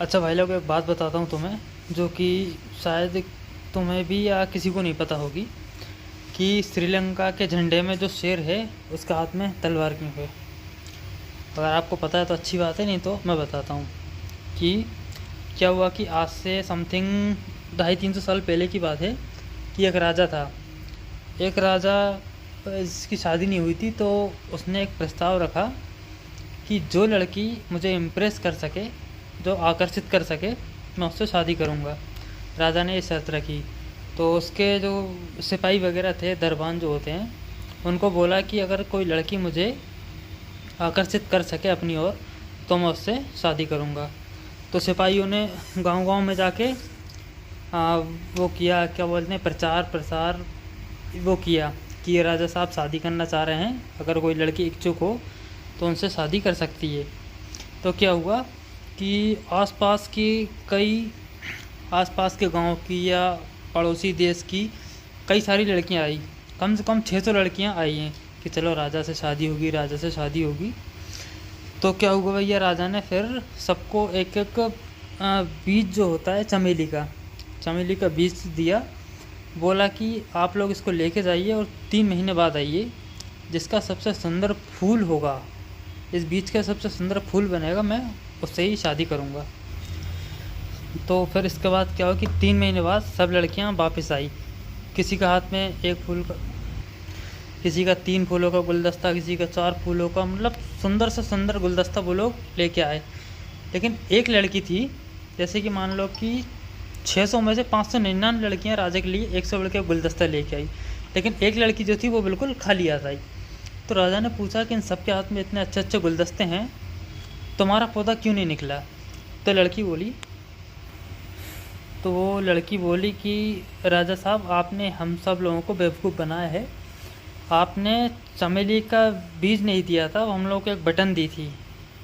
अच्छा भाई लोग, एक बात बताता हूँ तुम्हें, जो कि शायद तुम्हें भी या किसी को नहीं पता होगी, कि श्रीलंका के झंडे में जो शेर है उसका हाथ में तलवार क्यों है। अगर आपको पता है तो अच्छी बात है, नहीं तो मैं बताता हूँ कि क्या हुआ। कि आज से समथिंग 250-300 साल पहले की बात है कि एक राजा था। एक राजा, जिसकी शादी नहीं हुई थी, तो उसने एक प्रस्ताव रखा कि जो लड़की मुझे इम्प्रेस कर सके, जो आकर्षित कर सके, मैं उससे शादी करूँगा। राजा ने ये शर्त रखी। तो उसके जो सिपाही वगैरह थे, दरबान जो होते हैं, उनको बोला कि अगर कोई लड़की मुझे आकर्षित कर सके अपनी ओर तो मैं उससे शादी करूँगा। तो सिपाहियों ने गांव-गांव में जाके वो किया, क्या बोलते हैं, प्रचार प्रसार वो किया कि ये राजा साहब शादी करना चाह रहे हैं, अगर कोई लड़की इच्छुक हो तो उनसे शादी कर सकती है। तो क्या हुआ कि आसपास के गांव की या पड़ोसी देश की कई सारी लड़कियां आई। कम से कम 600 लड़कियां आई हैं कि चलो राजा से शादी होगी, राजा से शादी होगी। तो क्या हुआ भैया, राजा ने फिर सबको एक एक बीज जो होता है चमेली का बीज दिया। बोला कि आप लोग इसको लेके जाइए और 3 महीने बाद आइए। जिसका सबसे सुंदर फूल होगा, इस बीज का सबसे सुंदर फूल बनेगा, मैं उससे ही शादी करूँगा। तो फिर इसके बाद क्या हुआ कि 3 महीने बाद सब लड़कियां वापस आई। किसी का हाथ में एक फूल का, किसी का 3 फूलों का गुलदस्ता, किसी का 4 फूलों का, मतलब सुंदर से सुंदर गुलदस्ता वो लोग लेके आए। लेकिन एक लड़की थी, जैसे कि मान लो कि 600 में से 599 लड़कियां राजा के लिए 100 लड़के गुलदस्ता लेके आई, लेकिन एक लड़की जो थी वो बिल्कुल खाली हाथ आई। तो राजा ने पूछा कि इन सब के हाथ में इतने अच्छे अच्छे गुलदस्ते हैं, तुम्हारा पौधा क्यों नहीं निकला। तो वो लड़की बोली कि राजा साहब, आपने हम सब लोगों को बेवकूफ़ बनाया है। आपने चमेली का बीज नहीं दिया था, वो हम लोगों को एक बटन दी थी।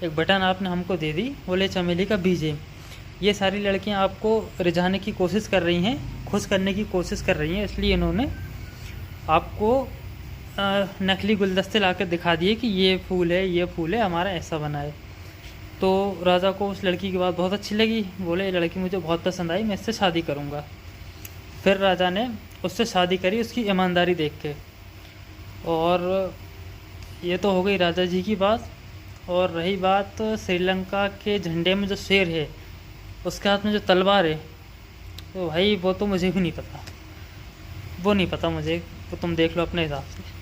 एक बटन आपने हमको दे दी, बोले चमेली का बीज है। ये सारी लड़कियां आपको रिझाने की कोशिश कर रही हैं, खुश करने की कोशिश कर रही हैं, इसलिए इन्होंने आपको नकली गुलदस्ते ला कर दिखा दिए कि ये फूल है, ये फूल है, हमारा ऐसा बना है। तो राजा को उस लड़की की बात बहुत अच्छी लगी। बोले ये लड़की मुझे बहुत पसंद आई, मैं इससे शादी करूँगा। फिर राजा ने उससे शादी करी, उसकी ईमानदारी देख के। और ये तो हो गई राजा जी की बात। और रही बात श्रीलंका के झंडे में जो शेर है, उसके हाथ में जो तलवार है, तो भाई वो तो मुझे भी नहीं पता, वो नहीं पता मुझे, तो तुम देख लो अपने हिसाब से।